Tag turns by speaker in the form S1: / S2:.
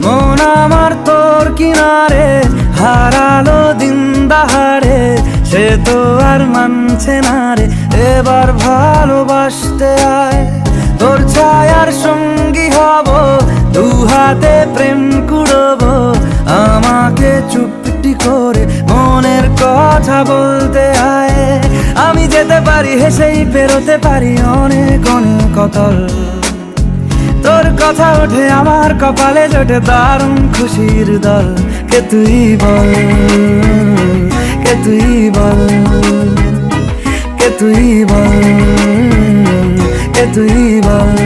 S1: মন আমার তোর কিনারে হারালো দিন দাহারে, সে তো আর মানছে না রে, এবার ভালোবাসতে আয়। তোর ছায়ার সঙ্গী হব, দু হাতে প্রেম কুড়বো, আমাকে চুপটি করে মনের কথা বলতে আয়। আমি যেতে পারি হেসেই পেরোতে পারি অনেক অনেক অতল, তোর কথা ওঠে আমার কপালে জোটে দারুণ খুশির দল। কে তুই বল, কে তুই বল, কে তুই বল, কে তুই বল।